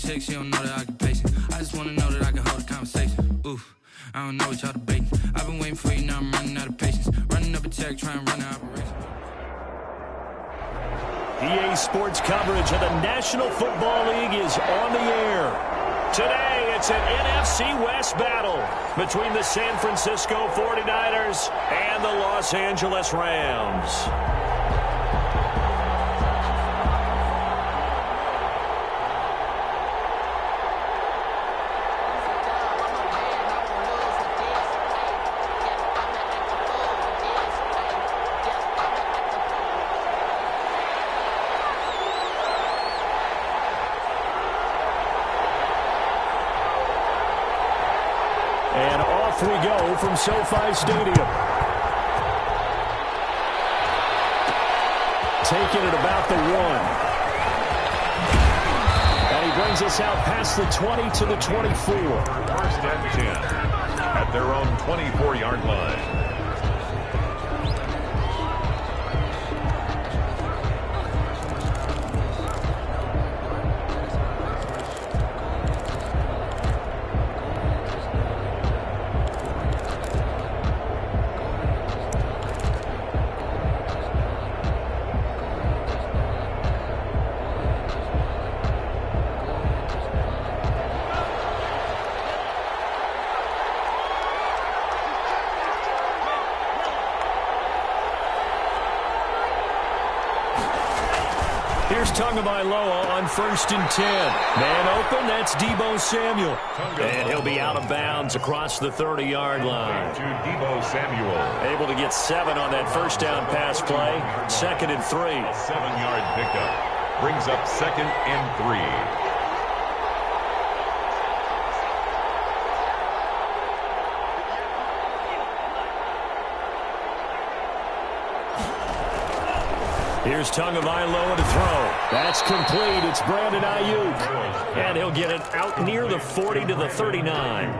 chick, she don't know that I can pace it. I just wanna know that I can hold a conversation. Oof, I don't know what y'all debating. I've been waiting for you, now I'm running out of patience. Running up a check, trying to run an operation. EA Sports coverage of the National Football League is on the air. Today, it's an NFC West battle between the San Francisco 49ers and the Los Angeles Rams. And off we go from SoFi Stadium. Taking it about the 1. And he brings us out past the 20 to the 24. First and 10 at their own 24-yard line. Here's Tagovailoa on 1st and 10. Man open, that's Deebo Samuel. And he'll be out of bounds across the 30-yard line. To Deebo Samuel. Able to get 7 on that first down pass play. 2nd and 3. A 7-yard pickup. Brings up 2nd and 3. Here's Tagovailoa to throw. That's complete. It's Brandon Ayuk. And he'll get it out near the 40 to the 39.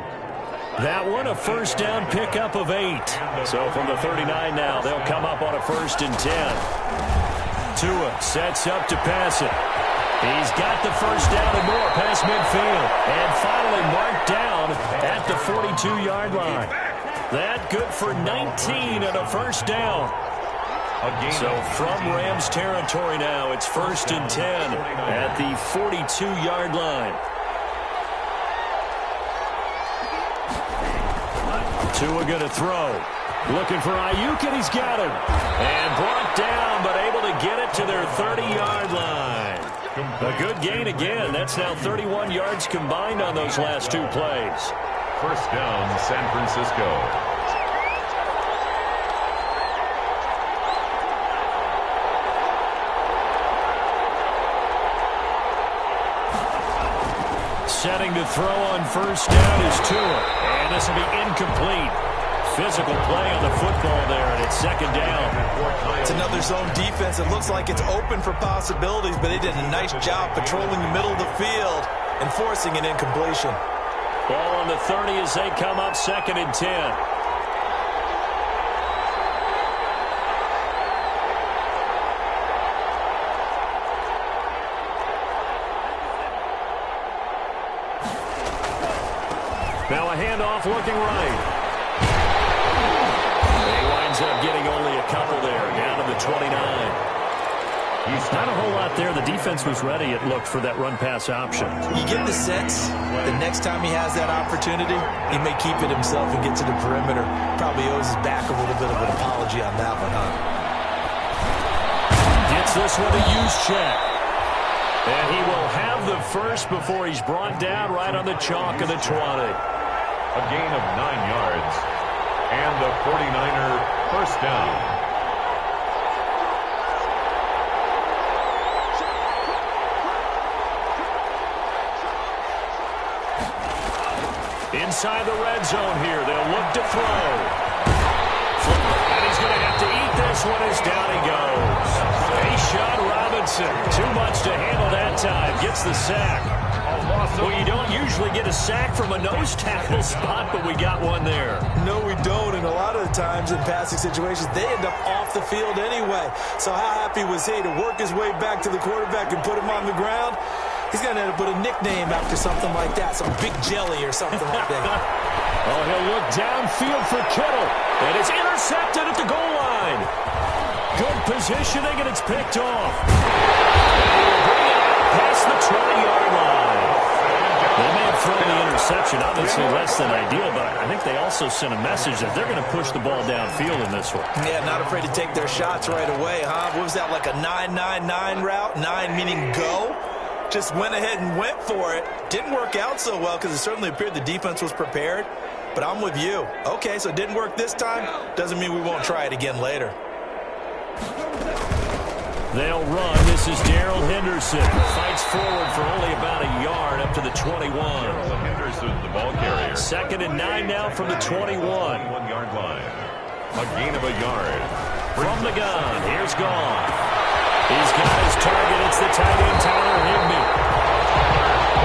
That one, a first down pickup of 8. So from the 39 now, they'll come up on a 1st and 10. Tua sets up to pass it. He's got the first down and more past midfield. And finally marked down at the 42-yard line. That good for 19 and a first down. So from Rams territory now, it's 1st and 10 at the 42-yard line. Tua going to throw. Looking for Ayuk, and he's got him. And brought down, but able to get it to their 30-yard line. A good gain again. That's now 31 yards combined on those last 2 plays. First down, San Francisco. Setting to throw on first down is Tua. And this will be incomplete. Physical play on the football there, and it's 2nd down. It's another zone defense. It looks like it's open for possibilities, but they did a nice job patrolling the middle of the field and forcing an incompletion. Ball on the 30 as they come up 2nd and 10. Now a handoff looking right. He winds up getting only a couple there, down to the 29. Not a whole lot there. The defense was ready, it looked, for that run-pass option. You get the sense the next time he has that opportunity, he may keep it himself and get to the perimeter. Probably owes his back a little bit of an apology on that one, huh? Gets this one a use check. And he will have the first before he's brought down right on the chalk of the 20. A gain of 9 yards. And the 49er first down. Inside the red zone here. They'll look to throw. And he's going to have to eat this one as down he goes. Deshaun Robinson. Too much to handle that time. Gets the sack. Well, you don't usually get a sack from a nose tackle spot, but we got one there. No, we don't, and a lot of the times in passing situations, they end up off the field anyway. So how happy was he to work his way back to the quarterback and put him on the ground? He's going to end up with a nickname after something like that, some Big Jelly or something like that. Oh, he'll look downfield for Kittle, and it's intercepted at the goal line. Good positioning, and it's picked off. Bring it out past the 20-yard line. They may have thrown the interception, obviously less than ideal, but I think they also sent a message that they're going to push the ball downfield in this one. Yeah, not afraid to take their shots right away, huh? What was that, like a 9-9-9 route? 9 meaning go? Just went ahead and went for it. Didn't work out so well because it certainly appeared the defense was prepared. But I'm with you. Okay, so it didn't work this time. Doesn't mean we won't try it again later. They'll run. This is Darrell Henderson. Fights forward for only about a yard up to the 21. Darrell Henderson, the ball carrier. 2nd and 9 now from the 21. 21-yard line. A gain of a yard. From the gun, here's Goff. He's got his target. It's the tight end, Tyler Higbee.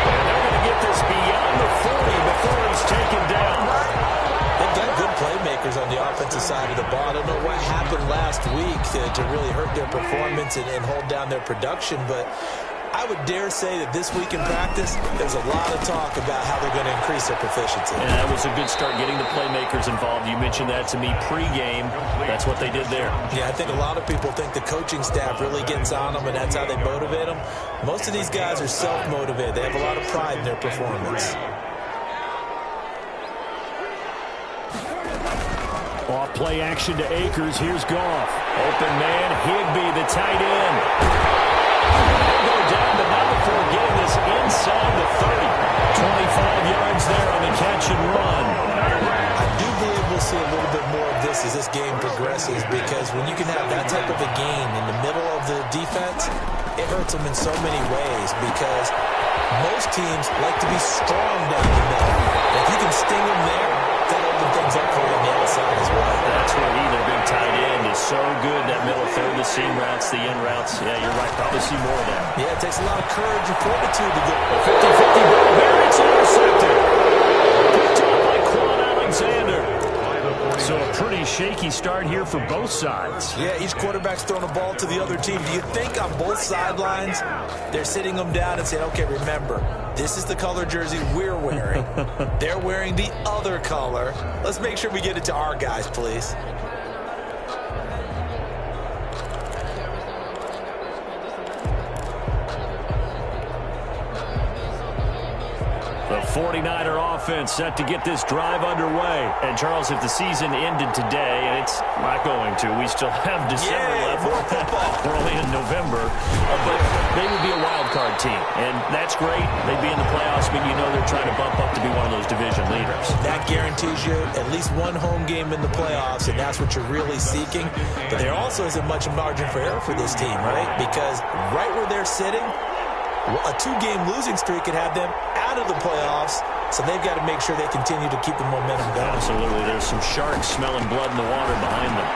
And they're going to get this beyond the 40 before he's taken down. They've got good playmakers on the offensive side of the ball. I don't know what happened last week to really hurt their performance and hold down their production, but I would dare say that this week in practice, there's a lot of talk about how they're going to increase their proficiency. And that was a good start getting the playmakers involved. You mentioned that to me pregame. That's what they did there. Yeah, I think a lot of people think the coaching staff really gets on them, and that's how they motivate them. Most of these guys are self-motivated. They have a lot of pride in their performance. Off play action to Akers. Here's Goff. Open man, Higbee, the tight end. They'll go down, but not before getting this inside the 30. 25 yards there on the catch and run. I do believe we'll see a little bit more of this as this game progresses, because when you can have that type of a gain in the middle of the defense, it hurts them in so many ways, because most teams like to be strong down the middle. If you can sting them there, that'll open things up for you on the outside as well. That's where their big tight end is so good, that middle third, the seam routes, the in routes. Yeah, you're right. Probably see more of that. Yeah, it takes a lot of courage and fortitude to get a 50-50 ball there. It's intercepted. Picked up by Quan Alexander. So a pretty shaky start here for both sides. Yeah, each quarterback's throwing a ball to the other team. Do you think on both sidelines they're sitting them down and saying, okay, remember, this is the color jersey we're wearing. They're wearing the other color. Let's make sure we get it to our guys, please. The 49er offense set to get this drive underway. And, Charles, if the season ended today, and it's not going to, we still have December left. We're only in November. But they would be a wild card team. And that's great. They'd be in the playoffs, but you know they're trying to bump up to be one of those division leaders. That guarantees you at least one home game in the playoffs, and that's what you're really seeking. But there also isn't much margin for error for this team, right? Because right where they're sitting, a 2-game losing streak could have them out of the playoffs, so they've got to make sure they continue to keep the momentum going. Absolutely. There's some sharks smelling blood in the water behind them.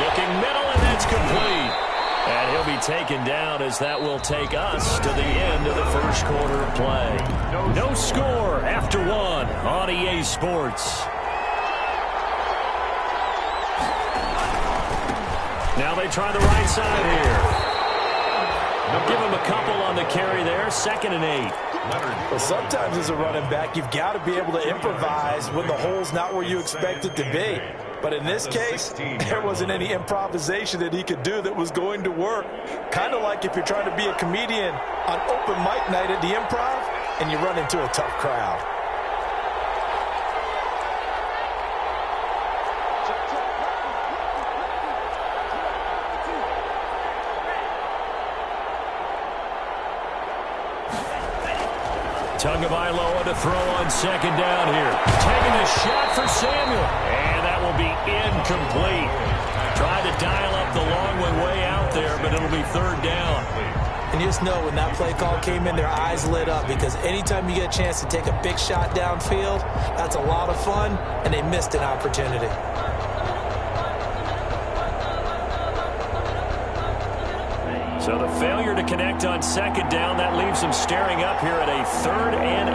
Looking middle, and that's complete. And he'll be taken down as that will take us to the end of the first quarter of play. No score after 1 on EA Sports. Now they try the right side here. Give him a couple on the carry there. 2nd and 8. Well, sometimes as a running back, you've got to be able to improvise when the hole's not where you expect it to be. But in this case, there wasn't any improvisation that he could do that was going to work. Kind of like if you're trying to be a comedian on open mic night at the Improv and you run into a tough crowd. Tagovailoa to throw on 2nd down here. Taking a shot for Samuel. And that will be incomplete. Tried to dial up the long one way out there, but it'll be 3rd down. And you just know when that play call came in, their eyes lit up, because anytime you get a chance to take a big shot downfield, that's a lot of fun, and they missed an opportunity. So the failure to connect on 2nd down, that leaves them staring up here at a 3rd and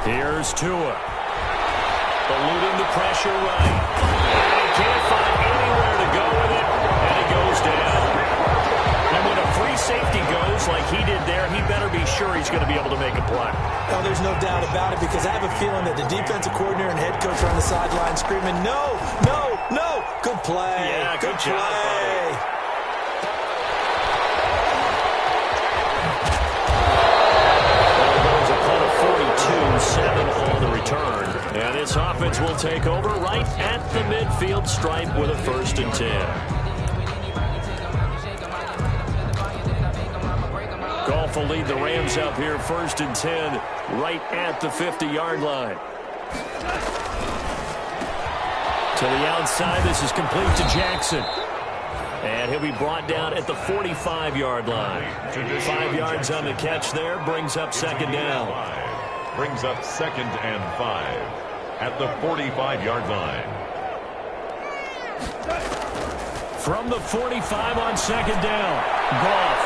8. Here's Tua. eluding the pressure right. And he can't find anywhere to go with it, and he goes down. And when a free safety goes like he did there, he better be sure he's going to be able to make a play. Oh, there's no doubt about it, because I have a feeling that the defensive coordinator and head coach are on the sideline screaming, no, no, no. Good play. Yeah, good job, buddy. There's a punt of 42, 7 on the return. And this offense will take over right at the midfield stripe with a 1st and 10. Goff will lead the Rams up here, 1st and 10, right at the 50-yard line. To the outside, this is complete to Jackson. And he'll be brought down at the 45-yard line. 5 yards on the catch there, brings up 2nd down. Brings up 2nd and 5 at the 45-yard line. From the 45 on 2nd down, Goff.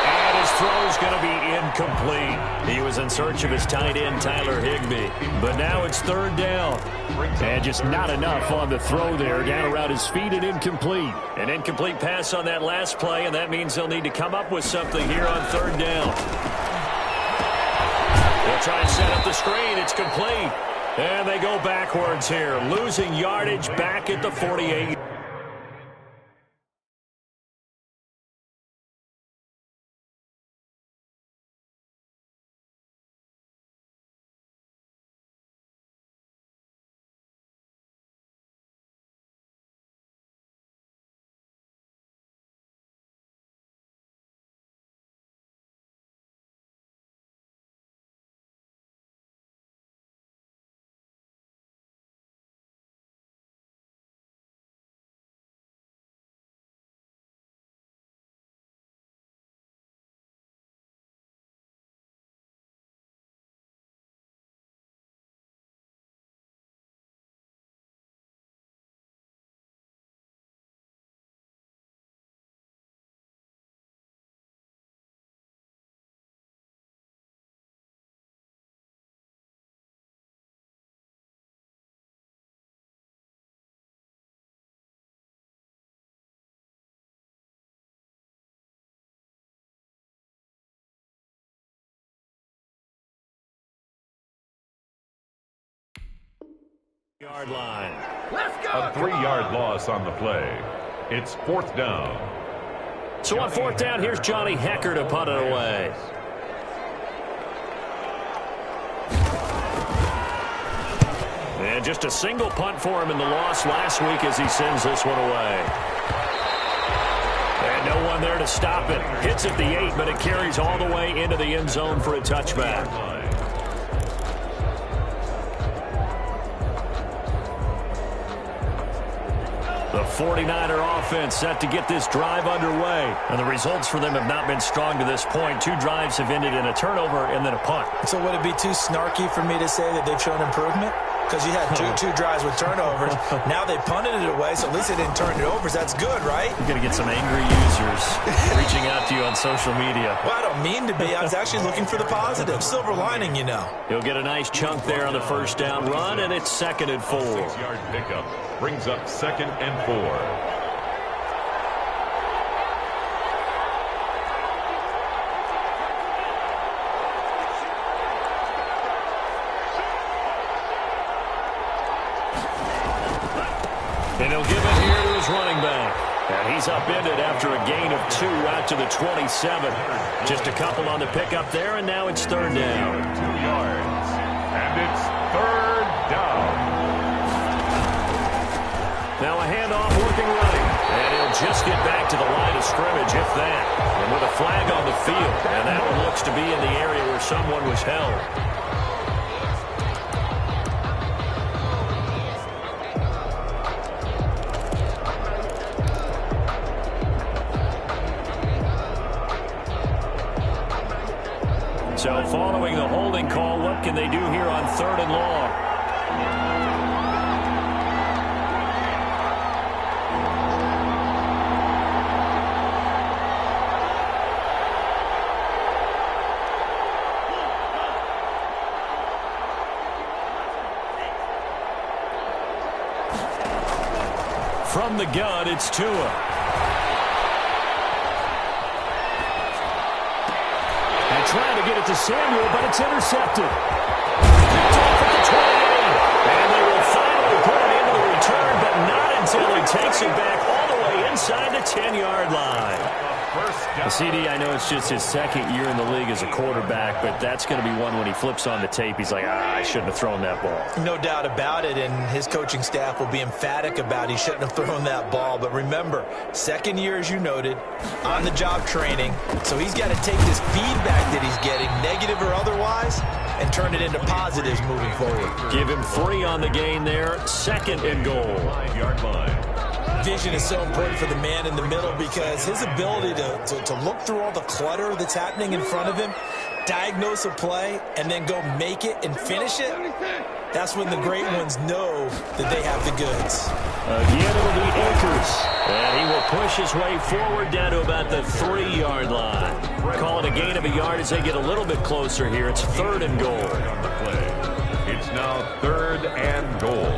And his throw's going to be incomplete. He was in search of his tight end, Tyler Higbee. But now it's 3rd down. And just not enough on the throw there. Down around his feet and incomplete. An incomplete pass on that last play, and that means they'll need to come up with something here on 3rd down. They'll try and set up the screen. It's complete. And they go backwards here, losing yardage back at the 48. Yard line. A 3-yard loss on the play. It's 4th down. So on 4th down, here's Johnny Hecker to punt it away. And just a single punt for him in the loss last week as he sends this one away. And no one there to stop it. Hits at the 8, but it carries all the way into the end zone for a touchback. The 49er offense set to get this drive underway. And the results for them have not been strong to this point. 2 drives have ended in a turnover and then a punt. So would it be too snarky for me to say that they've shown improvement? Because you had two drives with turnovers. Now they punted it away, so at least they didn't turn it over. So that's good, right? You're going to get some angry users reaching out to you on social media. Well, I don't mean to be. I was actually looking for the positive. Silver lining, you know. He'll get a nice chunk there on the 1st down run, and it's 2nd and 4. 6-yard pickup brings up 2nd and 4. And he'll give it here to his running back. And he's upended after a gain of 2 out to the 27. Just a couple on the pickup there, and now it's 3rd down. 2 yards. And it's 3rd down. Now a handoff working running. And he'll just get back to the line of scrimmage, if that. And with a flag on the field. And that one looks to be in the area where someone was held. So following the holding call, what can they do here on 3rd and long? From the gun, it's Tua. And trying to get it to Samuel, but it's intercepted. Picked off at the 28. And they will finally put it into the return, but not until he takes it back all the way inside the 10-yard line. CD, I know it's just his second year in the league as a quarterback, but that's going to be one when he flips on the tape, he's like, I shouldn't have thrown that ball. No doubt about it, and his coaching staff will be emphatic about he shouldn't have thrown that ball. But remember, second year, as you noted, on-the-job training, so he's got to take this feedback that he's getting, negative or otherwise, and turn it into positives moving forward. Give him 3 on the gain there, 2nd and goal. 5-yard line. Vision is so important for the man in the middle because his ability to look through all the clutter that's happening in front of him, diagnose a play, and then go make it and finish it, that's when the great ones know that they have the goods. Again, it'll be Akers, and he will push his way forward down to about the 3-yard line. Call it a gain of a yard as they get a little bit closer here. It's 3rd and goal. It's now 3rd and goal.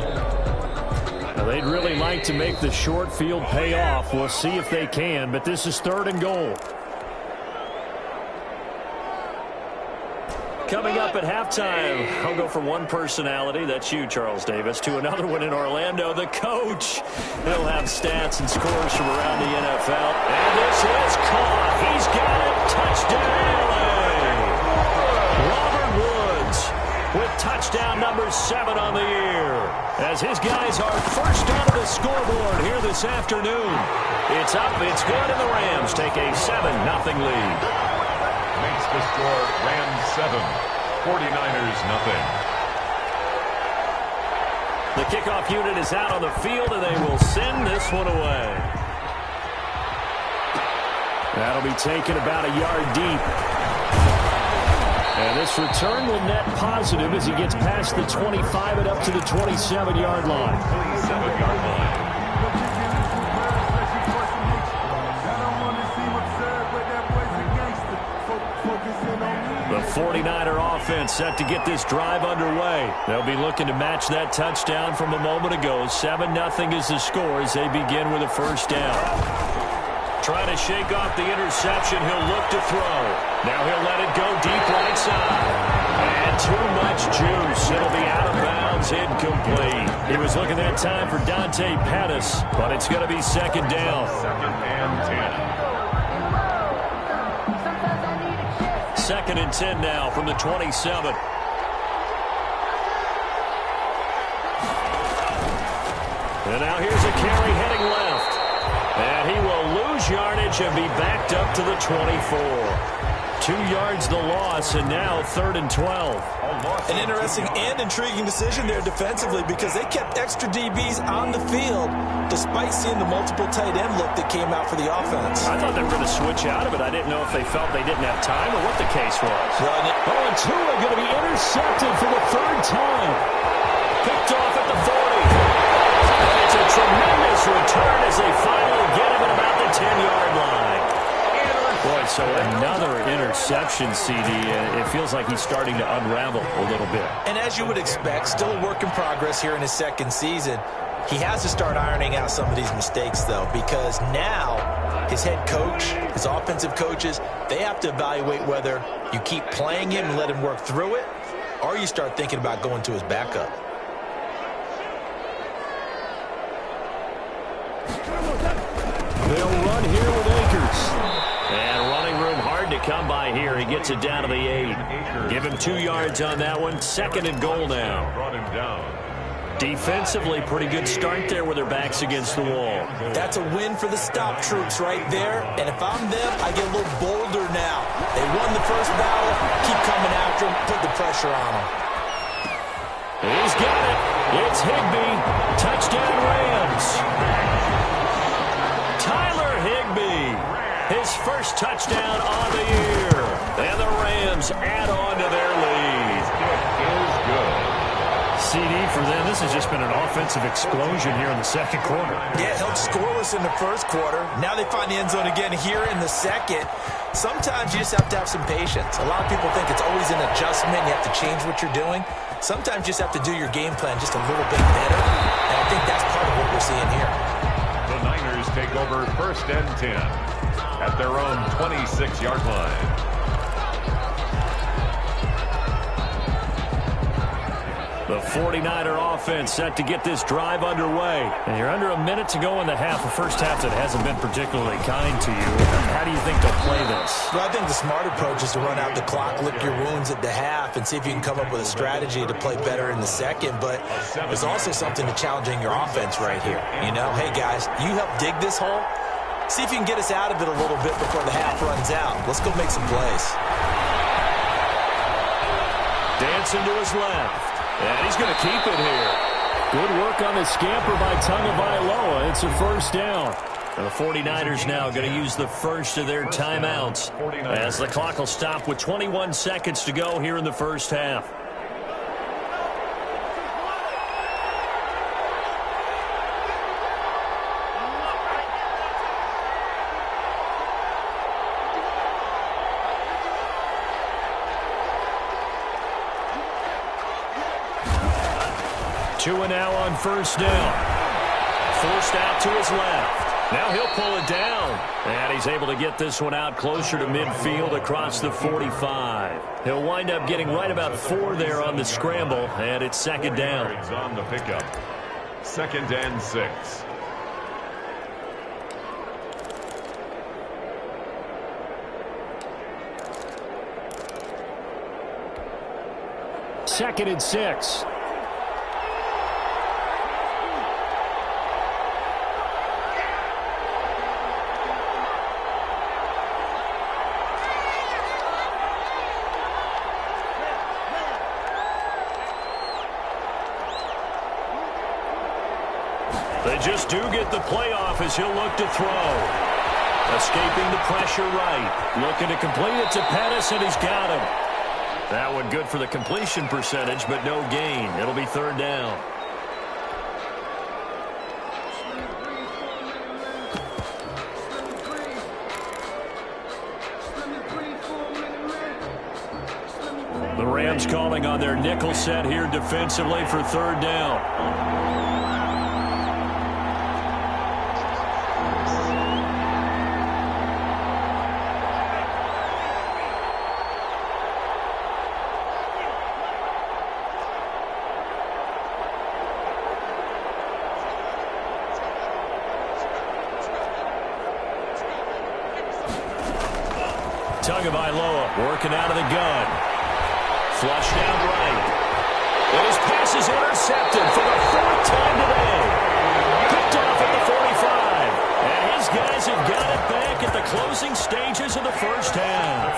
They'd really like to make the short field pay off. We'll see if they can, but this is 3rd and goal. Coming up at halftime, I'll go from one personality, that's you, Charles Davis, to another one in Orlando, the coach. He'll have stats and scores from around the NFL. And this is caught. He's got it. Touchdown, LA. Robert Woods with touchdown number 7 on the year, as his guys are first onto the scoreboard here this afternoon. It's up, it's good, and the Rams take a 7-0 lead. Makes the score Rams 7, 49ers nothing. The kickoff unit is out on the field, and they will send this one away. That'll be taken about a yard deep. And this return will net positive as he gets past the 25 and up to the 27-yard line. 27-yard line. The 49er offense set to get this drive underway. They'll be looking to match that touchdown from a moment ago. 7-0 is the score as they begin with a first down. Trying to shake off the interception. He'll look to throw. Now he'll let it go deep right side. And too much juice. It'll be out of bounds, incomplete. He was looking that time for Dante Pettis, but it's going to be 2nd down. 2nd and 10. 2nd and 10 now from the 27. And now here's a carry heading left. And he will lose yardage and be backed up to the 24. 2 yards the loss, and now 3rd and 12. An interesting and intriguing decision there defensively because they kept extra DBs on the field despite seeing the multiple tight end look that came out for the offense. I thought they were going to switch out of it. I didn't know if they felt they didn't have time or what the case was. Well, and Tua going to be intercepted for the 3rd time. Picked off at the 40. And it's a tremendous return as they finally get him at about the 10-yard line. Boy, so another interception, CD. It feels like he's starting to unravel a little bit. And as you would expect, still a work in progress here in his 2nd season. He has to start ironing out some of these mistakes, though, because now his head coach, his offensive coaches, they have to evaluate whether you keep playing him and let him work through it, or you start thinking about going to his backup. They'll run here with Akers. And running room hard to come by here. He gets it down to the 8. Give him 2 yards on that one. 2nd and goal now. Brought him down. Defensively, pretty good start there with their backs against the wall. That's a win for the stop troops right there. And if I'm them, I get a little bolder now. They won the first battle. Keep coming after them. Put the pressure on them. He's got it. It's Higbee. Touchdown Rams. Tyler Higbee. His first touchdown on the year. And the Rams add on to their lead. It is good. CD for them. This has just been an offensive explosion here in the second quarter. Yeah, held scoreless in the first quarter. Now they find the end zone again here in the second. Sometimes you just have to have some patience. A lot of people think it's always an adjustment. You have to change what you're doing. Sometimes you just have to do your game plan just a little bit better. And I think that's part of what we're seeing here. over 1st and 10 at their own 26-yard line. The 49er offense set to get this drive underway. And you're under a minute to go in the half. The first half that hasn't been particularly kind to you. How do you think they'll play this? Well, I think the smart approach is to run out the clock, lick your wounds at the half, and see if you can come up with a strategy to play better in the second. But there's also something to challenging your offense right here. You know, hey, guys, you help dig this hole. See if you can get us out of it a little bit before the half runs out. Let's go make some plays. Dancing to his left. And he's going to keep it here. Good work on the scamper by Tagovailoa. It's a first down. And the 49ers now going to use the first of their timeouts as the clock will stop with 21 seconds to go here in the first half. Two and now on first down. Forced out to his left. Now he'll pull it down. And he's able to get this one out closer to midfield across the 45. He'll wind up getting right about 4 there on the scramble. And it's second down. On the pickup. 2nd and 6. Second and 6. They just do get the playoff as he'll look to throw. Escaping the pressure right. Looking to complete it to Pettis, and he's got him. That one good for the completion percentage, but no gain. It'll be third down. The Rams calling on their nickel set here defensively for third down. Tagovailoa working out of the gun. Flushed out right. And his pass is intercepted for the 4th time today. Picked off at the 45. And his guys have got it back at the closing stages of the first half.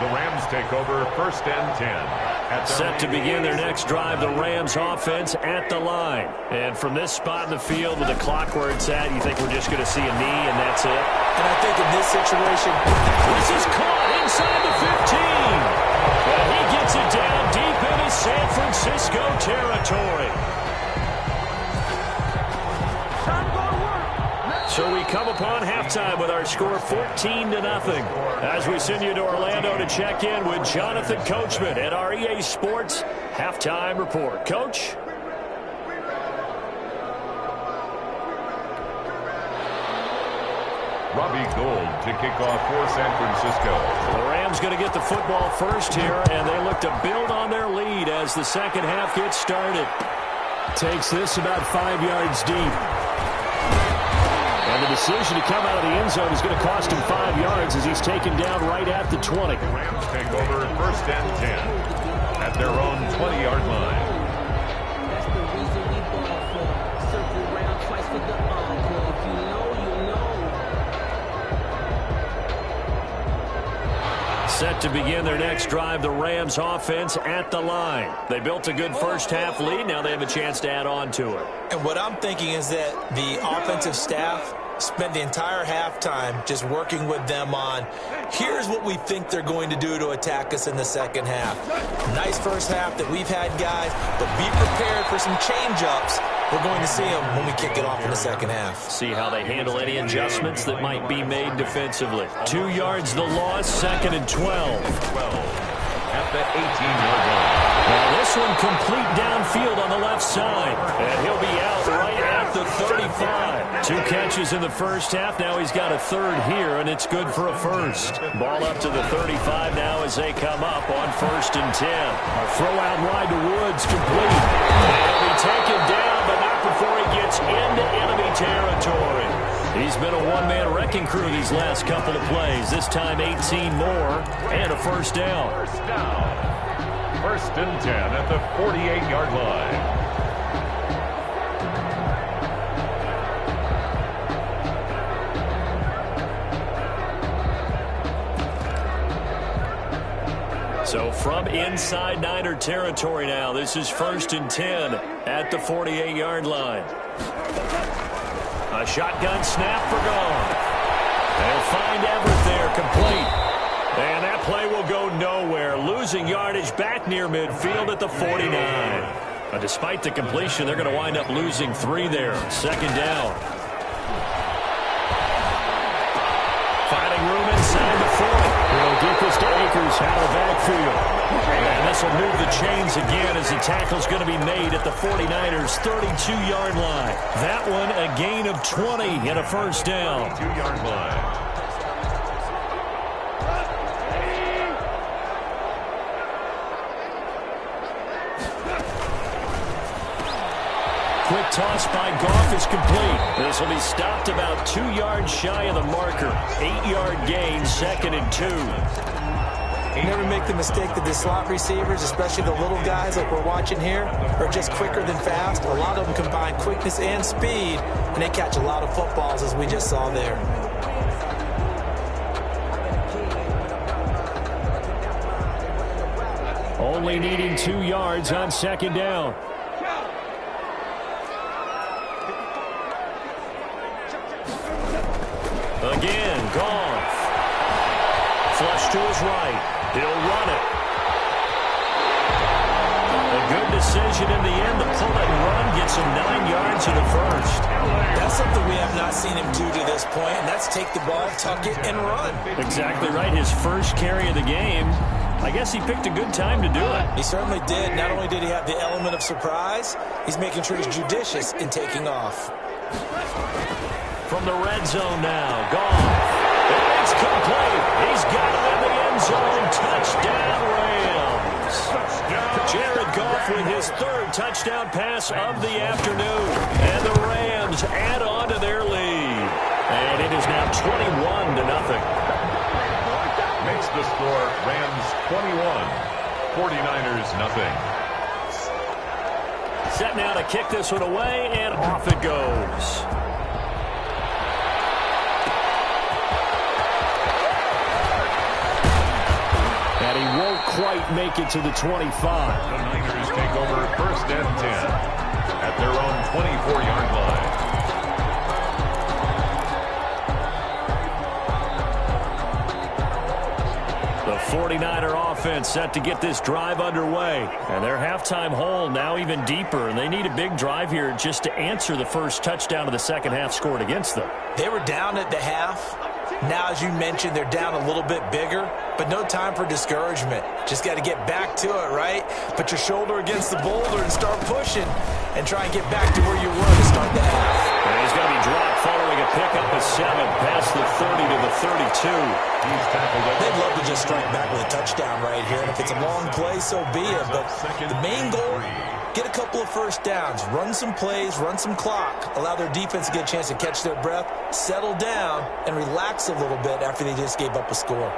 The Rams take over 1st and 10. Set to begin their next drive, the Rams offense at the line. And from this spot in the field with the clock where it's at, you think we're just going to see a knee and that's it? And I think in this situation, this is caught inside the 15. And he gets it down deep into San Francisco territory. So we come upon halftime with our score 14-0 as we send you to Orlando to check in with Jonathan Coachman at our EA Sports Halftime Report. Coach? Robbie Gould to kick off for San Francisco. The Rams going to get the football first here, and they look to build on their lead as the second half gets started. Takes this about 5 yards deep. And the decision to come out of the end zone is going to cost him 5 yards as he's taken down right at the 20. The Rams take over 1st and 10 at their own 20-yard line. That's the reason we ball for. Circle round twice for the encore. If you know, you know. Set to begin their next drive, the Rams offense at the line. They built a good first half lead. Now they have a chance to add on to it. and what I'm thinking is that the offensive staff spent the entire halftime just working with them on, here's what we think they're going to do to attack us in the second half. Nice first half that we've had, guys, but be prepared for some change-ups. We're going to see them when we kick it off in the second half. See how they handle any adjustments that might be made defensively. 2 yards the loss, 2nd and 12. At the 18-yard line. Now this one complete downfield on the left side. And he'll be out right at the 35. 2 catches in the first half. Now he's got a third here, and it's good for a first. Ball up to the 35 now as they come up on 1st and 10. A throw out wide to Woods, complete. He'll be taken down, but not before he gets into enemy territory. He's been a one-man wrecking crew these last couple of plays. This time 18 more and a first down. First down. 1st and 10 at the 48-yard line. So from inside Niner territory now, this is 1st and 10 at the 48-yard line. A shotgun snap for Goff. They'll find Everett there, complete. And that play will go nowhere. Losing yardage back near midfield at the 49. Despite the completion, they're going to wind up losing 3 there. 2nd down. Finding room inside the 40. He'll get this to Akers out of the backfield. And this will move the chains again as the tackle's going to be made at the 49ers' 32-yard line. That one a gain of 20 and a first down. 2-yard line. Quick toss by Goff is complete. This will be stopped about 2 yards shy of the marker. 8-yard gain, 2nd and 2. Never make the mistake that the slot receivers, especially the little guys like we're watching here, are just quicker than fast. A lot of them combine quickness and speed, and they catch a lot of footballs, as we just saw there. Only needing 2 yards on 2nd down. Again, Goff. Flush to his right. He'll run it. A good decision in the end to pull it and run. Gets him 9 yards in the first. That's something we have not seen him do to this point, and that's take the ball, tuck it, and run. Exactly right. His first carry of the game. I guess he picked a good time to do it. He certainly did. Not only did he have the element of surprise, he's making sure he's judicious in taking off. From the red zone now, Goff. It's complete. He's got it in the end zone. Touchdown, Rams. Jared Goff with his 3rd touchdown pass of the afternoon. And the Rams add on to their lead. And it is now 21-0. Makes the score Rams 21, 49ers nothing. Set now to kick this one away, and off it goes. And he won't quite make it to the 25. The Niners take over 1st and 10 at their own 24-yard line. The 49er offense set to get this drive underway. And their halftime hole now even deeper. And they need a big drive here just to answer the first touchdown of the second half scored against them. They were down at the half. Now, as you mentioned, they're down a little bit bigger, but no time for discouragement. Just got to get back to it, right? Put your shoulder against the boulder and start pushing and try and get back to where you were to start the half. And he's going to be dropped following a pickup of 7 past the 30 to the 32. He's tackled it. They'd love to just strike back with a touchdown right here, and if it's a long play, so be it. But the main goal, get a couple of first downs, run some plays, run some clock, allow their defense to get a chance to catch their breath, settle down, and relax a little bit after they just gave up a score.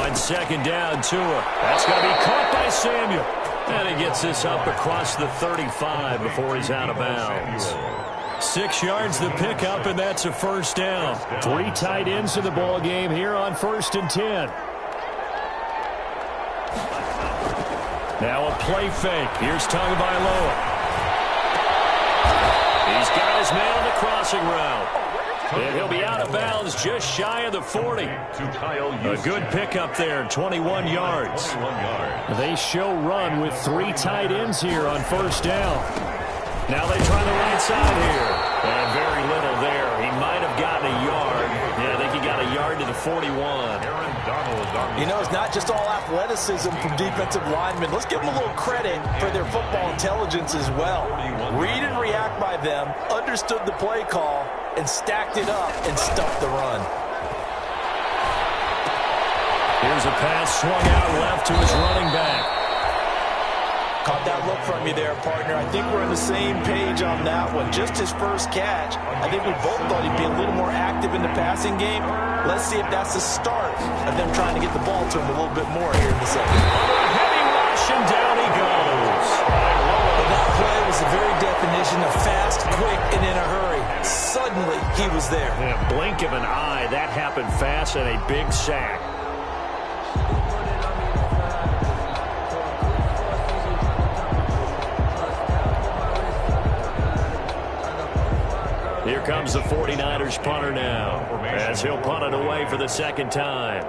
On 2nd down, Tua. That's going to be caught by Samuel. And he gets this up across the 35 before he's out of bounds. 6 yards the pickup, and that's a first down. 3 tight ends in the ball game here on 1st and 10. Now a play fake. Here's Tagovailoa. He's got his man on the crossing route. And he'll be out of bounds just shy of the 40. A good pickup there, 21 yards. They show run with 3 tight ends here on first down. Now they try the right side here. And very little there. He might have gotten a yard. Yeah, I think he got a yard to the 41. You know, it's not just all athleticism from defensive linemen. Let's give them a little credit for their football intelligence as well. Read and react by them, understood the play call, and stacked it up and stuffed the run. Here's a pass swung out left to his running back. Caught that look from you there, partner. I think we're on the same page on that one. Just his first catch. I think we both thought he'd be a little more active in the passing game. Let's see if that's the start of them trying to get the ball to him a little bit more here in the second. Heavy rush, and down he goes. But that play was the very definition of fast, quick, and in a hurry. Suddenly, he was there. In a blink of an eye, that happened fast, and a big sack. Here comes the 49ers punter now, as he'll punt it away for the second time.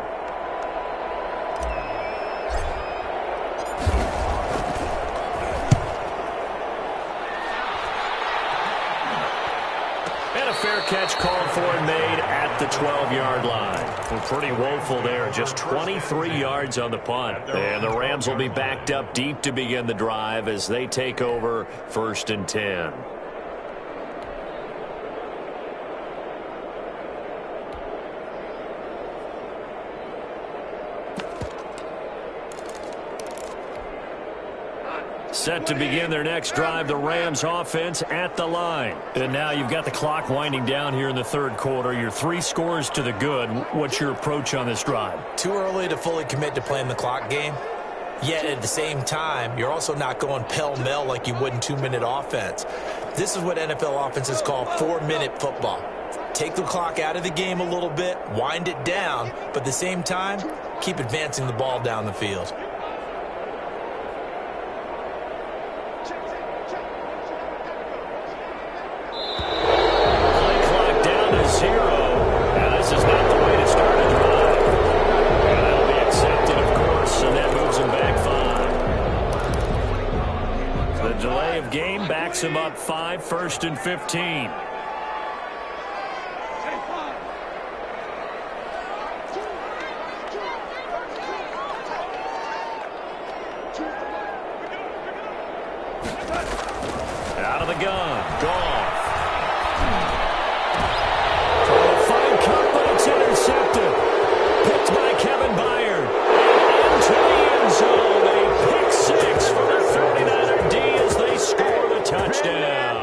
And a fair catch called for and made at the 12-yard line. Well, pretty woeful there, just 23 yards on the punt. And the Rams will be backed up deep to begin the drive as they take over 1st and 10. Set to begin their next drive, the Rams offense at the line. And now you've got the clock winding down here in the third quarter. You're 3 scores to the good. What's your approach on this drive? Too early to fully commit to playing the clock game. Yet at the same time, you're also not going pell-mell like you would in 2-minute offense. This is what NFL offenses call 4-minute football. Take the clock out of the game a little bit, wind it down, but at the same time, keep advancing the ball down the field. Game backs him up 5, 1st and 15. Out of the gun, Goff. Fine cut, but it's intercepted. Picked by Kevin Byard. Into the end zone. A pick 6 for the 49er D as they score the touchdown.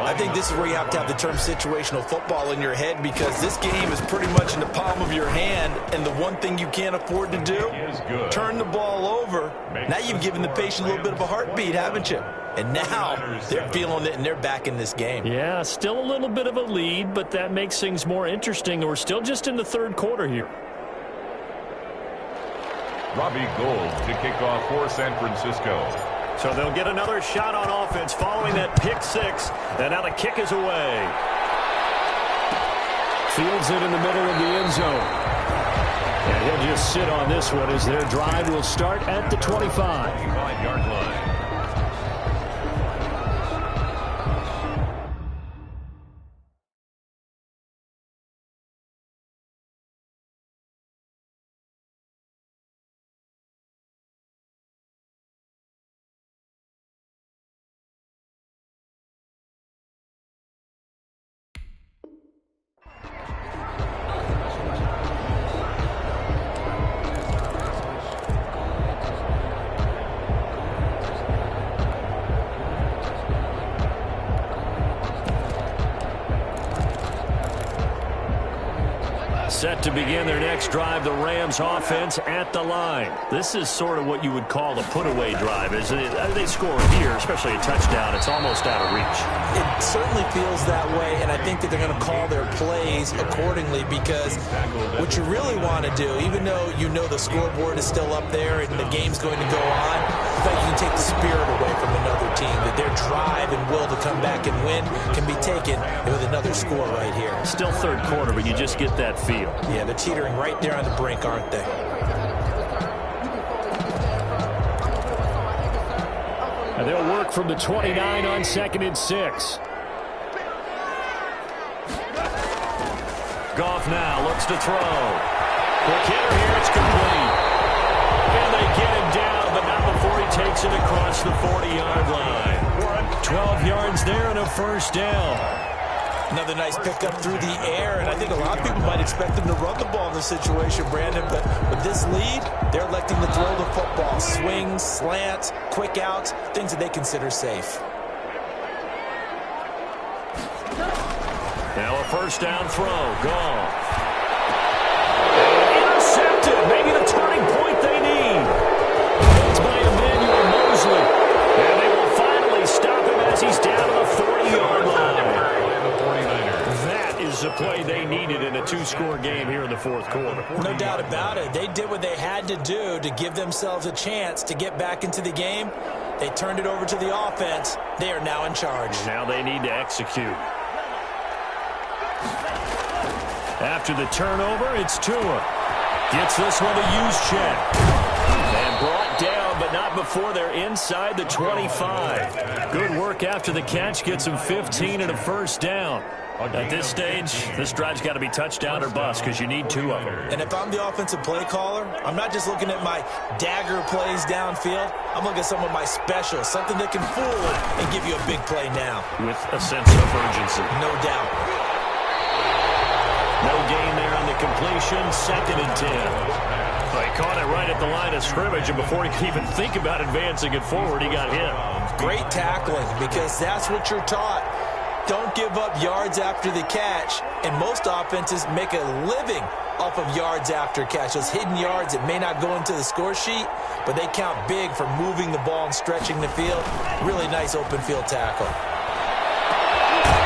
I think this is where you have to have the term situational football in your head, because this game is pretty much in the palm of your hand, and the one thing you can't afford to do, turn the ball over. Now you've given the patient a little bit of a heartbeat, haven't you? And now they're feeling it, and they're back in this game. Yeah, still a little bit of a lead, but that makes things more interesting. We're still just in the third quarter here. Robbie Gould to kick off for San Francisco. So they'll get another shot on offense following that pick 6. And now the kick is away. Fields it in the middle of the end zone. And he'll just sit on this one as their drive will start at the 25-yard line. Set to begin their next drive, the Rams offense at the line. This is sort of what you would call a put-away drive, isn't it? They score here, especially a touchdown. It's almost out of reach. It certainly feels that way, and I think that they're going to call their plays accordingly, because what you really want to do, even though you know the scoreboard is still up there and the game's going to go on, I think you can take the spirit away from another team, that their drive and will to come back and win can be taken with another score right here. Still third quarter, but you just get that feel. Yeah, they're teetering right there on the brink, aren't they? And they'll work from the 29 on 2nd and 6. Goff now looks to throw. Quick hitter here, it's complete. And they get him down, but not before he takes it across the 40-yard line. 12 yards there and a first down. Another nice pickup through the air, and I think a lot of people might expect them to run the ball in this situation, Brandon, but with this lead, they're electing to throw the football. Swings, slants, quick outs, things that they consider safe. Now a first down throw. Goff. Intercepted. Maybe the turning point they need. It's by Emmanuel Mosley. And they will finally stop him as he's down to the 40-yard line. That is the play they needed in a two-score game here in the fourth quarter. No doubt about it. They did what they had to do to give themselves a chance to get back into the game. They turned it over to the offense. They are now in charge. Now they need to execute. After the turnover, it's Tua. Gets this one a use check. And brought down, but not before they're inside the 25. Good work after the catch. Gets him 15 and a first down. At this stage, this drive's got to be touchdown or bust because you need two of them. And if I'm the offensive play caller, I'm not just looking at my dagger plays downfield. I'm looking at some of my specials, something that can fool and give you a big play now. With a sense of urgency. No doubt. No gain there on the completion. 2nd and 10. He caught it right at the line of scrimmage, and before he could even think about advancing it forward, he got hit. Great tackling, because that's what you're taught. Don't give up yards after the catch, and most offenses make a living off of yards after catch. Those hidden yards that may not go into the score sheet, but they count big for moving the ball and stretching the field. Really nice open field tackle.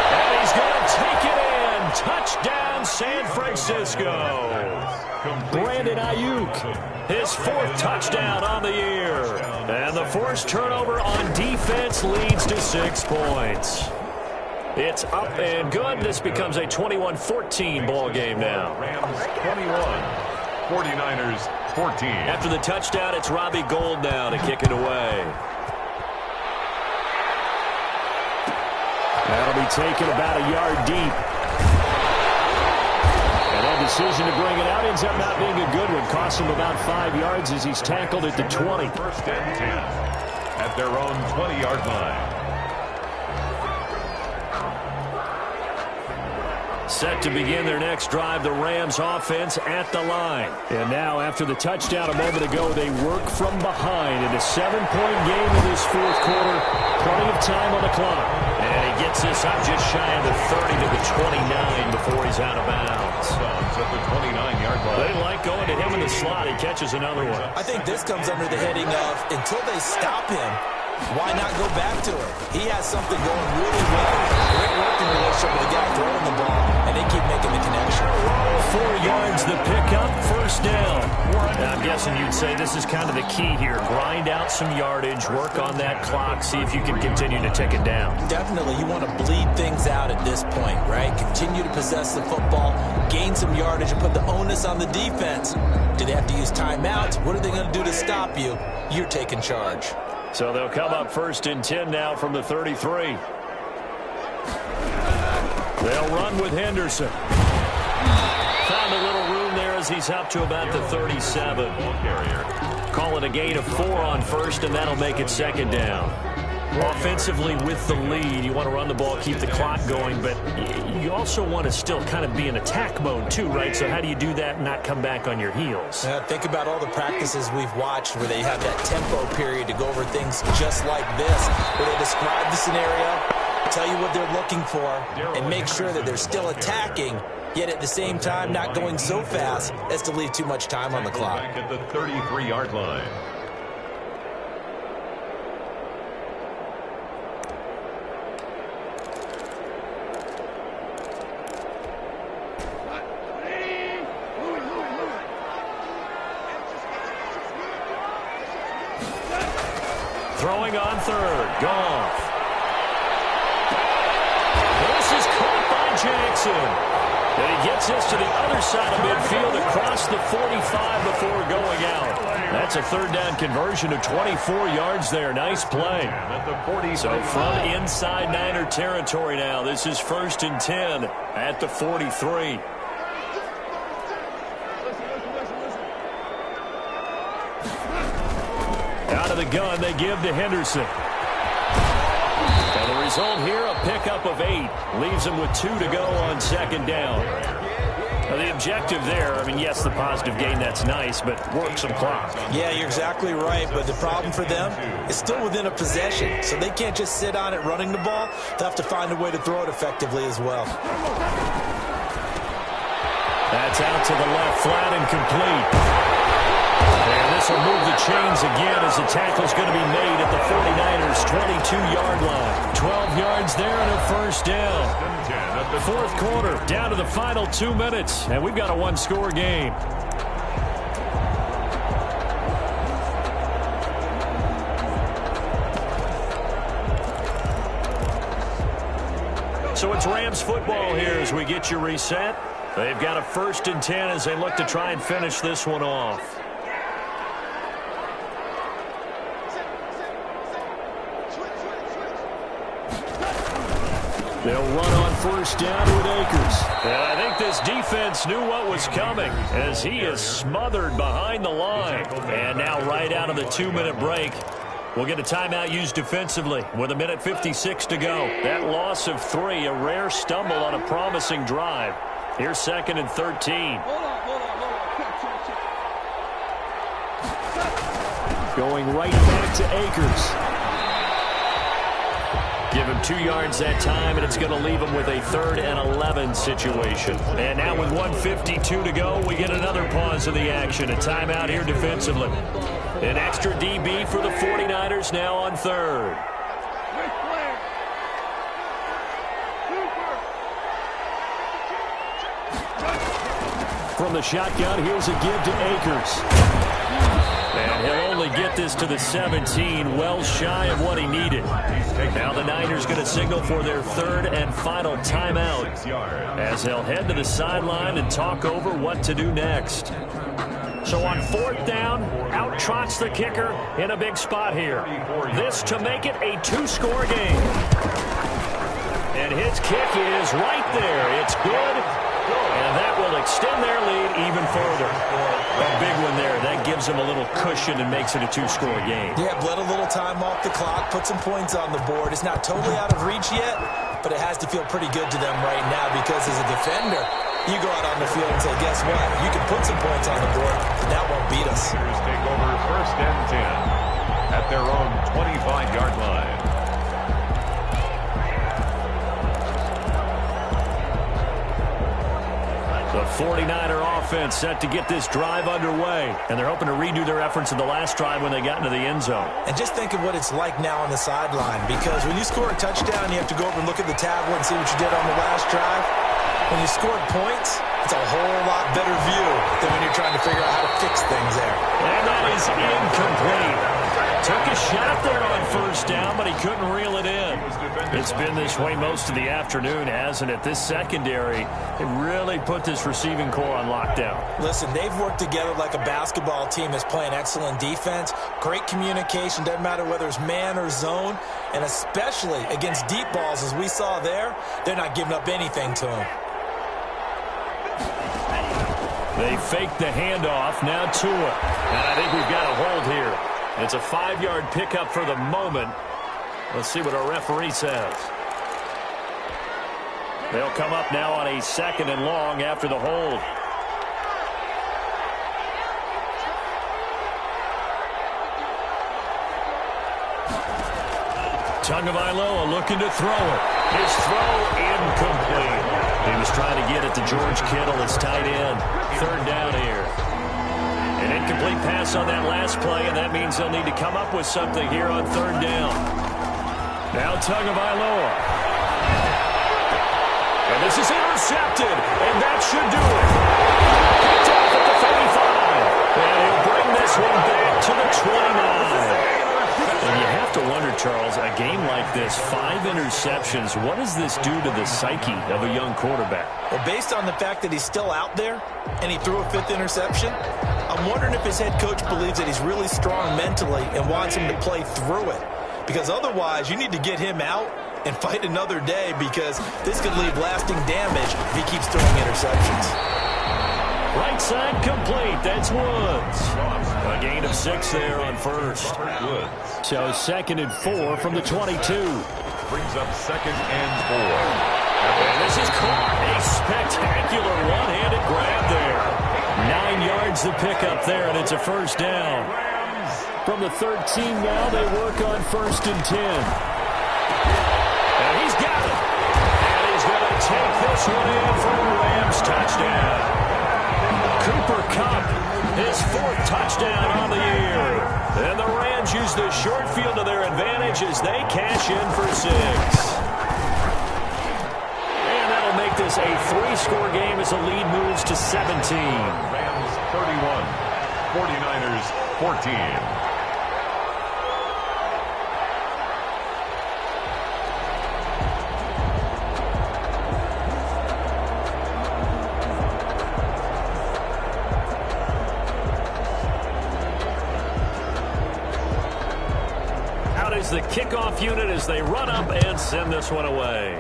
And he's going to take it in. Touchdown, San Francisco. Brandon Ayuk, his 4th touchdown on the year. And the forced turnover on defense leads to 6 points. It's up and good. This becomes a 21-14 ball game now. Rams 21, 49ers 14. After the touchdown, it's Robbie Gould now to kick it away. That'll be taken about a yard deep. And that decision to bring it out ends up not being a good one. Costs him about 5 yards as he's tackled at the 20. 1st and 10 at their own 20-yard line. Set to begin their next drive, the Rams offense at the line. And now, after the touchdown a moment ago, they work from behind in a 7-point game in this fourth quarter. Plenty of time on the clock. And he gets this up just shy of the 30 to the 29 before he's out of bounds. At the 29-yard line. They like going to him in the slot. He catches another one. I think this comes under the heading of, until they stop him, why not go back to it? He has something going really well. Great working relationship with the guy throwing the ball, and they keep making the connection. 4 yards the pickup, first down. Now, I'm guessing you'd say this is kind of the key here. Grind out some yardage, work on that clock, see if you can continue to take it down. Definitely, you want to bleed things out at this point, right? Continue to possess the football, gain some yardage, and put the onus on the defense. Do they have to use timeouts? What are they going to do to stop you? You're taking charge. So they'll come up 1st and 10 now from the 33. They'll run with Henderson. Found a little room there as he's up to about the 37. Call it a gain of 4 on 1st, and that'll make it 2nd down. Offensively with the lead, you want to run the ball, keep the clock going, but you also want to still kind of be in attack mode too, right? So how do you do that and not come back on your heels? Think about all the practices we've watched where they have that tempo period to go over things just like this, where they describe the scenario, tell you what they're looking for, and make sure that they're still attacking, yet at the same time not going so fast as to leave too much time on the clock. Back at the 33-yard line. Throwing on 3rd, Goff. This is caught by Jackson. And he gets this to the other side of midfield across the 45 before going out. That's a 3rd down conversion of 24 yards there. Nice play. So from inside Niner territory now, this is 1st and 10 at the 43. gun they give to Henderson. And the result here, a pickup of 8. Leaves them with 2 to go on second down. Now, the objective there, I mean, yes, the positive gain, that's nice, but work some clock. Yeah, you're exactly right, but the problem for them is still within a possession, so they can't just sit on it running the ball. They'll have to find a way to throw it effectively as well. That's out to the left, flat and complete. And this will move the chains again as the tackle's going to be made at the 49ers' 22-yard line. 12 yards there and a first down. Fourth quarter, down to the final 2 minutes, and we've got a one-score game. So it's Rams football here as we get you reset. They've got a 1st and 10 as they look to try and finish this one off. They'll run on 1st down with Akers. And I think this defense knew what was coming as he is smothered behind the line. And now right out of the 2-minute break, we'll get a timeout used defensively with 1:56 to go. That loss of 3, a rare stumble on a promising drive. Here's 2nd and 13. Going right back to Akers. Give him 2 yards that time, and it's going to leave him with a 3rd and 11 situation. And now with 1:52 to go, we get another pause of the action. A timeout here defensively. An extra DB for the 49ers now on 3rd. From the shotgun, here's a give to Akers. And he'll only get this to the 17, well shy of what he needed. Now the Niners going to signal for their 3rd and final timeout as they'll head to the sideline and talk over what to do next. So on 4th down, out trots the kicker in a big spot here. This to make it a 2-score game. And his kick is right there. It's good. And that will extend their lead even further. A big one there. That gives them a little cushion and makes it a 2-score game. Yeah, bled a little time off the clock, put some points on the board. It's not totally out of reach yet, but it has to feel pretty good to them right now because as a defender, you go out on the field and say, guess what? You can put some points on the board, and that won't beat us. Take over 1st and 10 at their own 25-yard line. The 49er offense set to get this drive underway, and they're hoping to redo their efforts in the last drive when they got into the end zone. And just think of what it's like now on the sideline, because when you score a touchdown, you have to go over and look at the tablet and see what you did on the last drive. When you scored points, it's a whole lot better view than when you're trying to figure out how to fix things there. And that is incomplete. Took a shot there on 1st down, but he couldn't reel it in. It's been this way most of the afternoon, hasn't it? This secondary, they really put this receiving core on lockdown. Listen, they've worked together like a basketball team that's playing excellent defense. Great communication, doesn't matter whether it's man or zone. And especially against deep balls, as we saw there, they're not giving up anything to them. They fake the handoff, now Tua. And I think we've got a hold here. It's a 5-yard pickup for the moment. Let's see what our referee says. They'll come up now on a 2nd and long after the hold. Tagovailoa looking to throw it. His throw incomplete. He was trying to get it to George Kittle, his tight end. 3rd down here. An incomplete pass on that last play, and that means they'll need to come up with something here on 3rd down. Now Tagovailoa. And this is intercepted, and that should do it. Picked off at the 35. And he'll bring this one back to the 29. And you have to wonder, Charles, a game like this, 5 interceptions, what does this do to the psyche of a young quarterback? Well, based on the fact that he's still out there and he threw a 5th interception, I'm wondering if his head coach believes that he's really strong mentally and wants him to play through it. Because otherwise, you need to get him out and fight another day because this could leave lasting damage if he keeps throwing interceptions. Right side complete. That's Woods. A gain of 6 there on first. So 2nd and 4 from the 22. Brings up 2nd and 4. And this is caught. A spectacular one-handed grab there. 9 yards to pick up there, and it's a first down. From the 13 now, they work on 1st and 10. And he's got it. And he's going to take this one in for a Rams touchdown. Cooper Kupp, his 4th touchdown on the year. And the Rams use the short field to their advantage as they cash in for 6. And that'll make this a 3-score game as the lead moves to 17. Rams 31, 49ers 14. The kickoff unit as they run up and send this one away.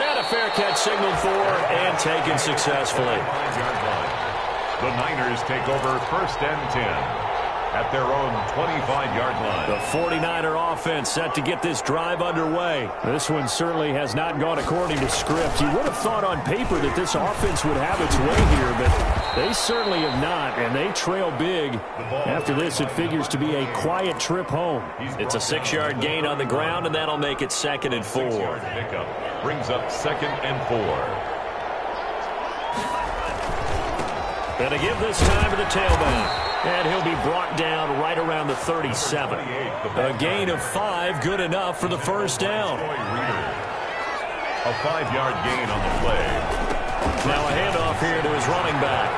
And a fair catch signaled for and taken successfully. 5-yard line. The Niners take over 1st and 10 at their own 25-yard line. The 49er offense set to get this drive underway. This one certainly has not gone according to script. You would have thought on paper that this offense would have its way here, but they certainly have not, and they trail big. After this, it figures to be a quiet trip home. It's a 6-yard gain on the ground, and that'll make it 2nd and 4. 6-yard pickup brings up 2nd and 4. And to give this time to the tailback. And he'll be brought down right around the 37. A gain of 5, good enough for the first down. A 5-yard gain on the play. Now a handoff here to his running back.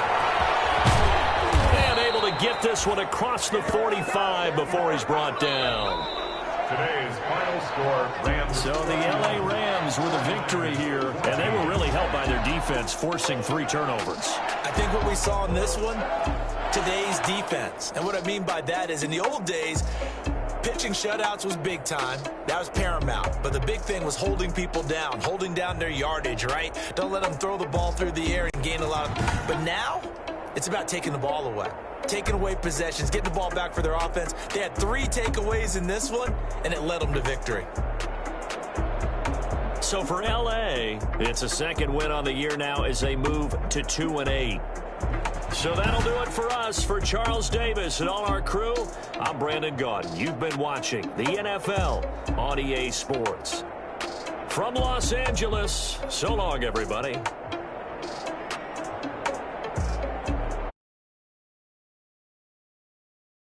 And able to get this one across the 45 before he's brought down. Today's final score, Rams. So the L.A. Rams with a victory here, and they were really helped by their defense, forcing 3 turnovers. I think what we saw in this one, today's defense. And what I mean by that is in the old days, pitching shutouts was big time. That was paramount. But the big thing was holding people down, holding down their yardage, right? Don't let them throw the ball through the air and gain a lot of... But now, it's about taking the ball away. Taking away possessions, getting the ball back for their offense. They had 3 takeaways in this one, and it led them to victory. So for L.A., it's a 2nd win on the year now as they move to 2-8. So that'll do it for us. For Charles Davis and all our crew, I'm Brandon Gaudin. You've been watching the NFL on EA Sports. From Los Angeles, so long, everybody.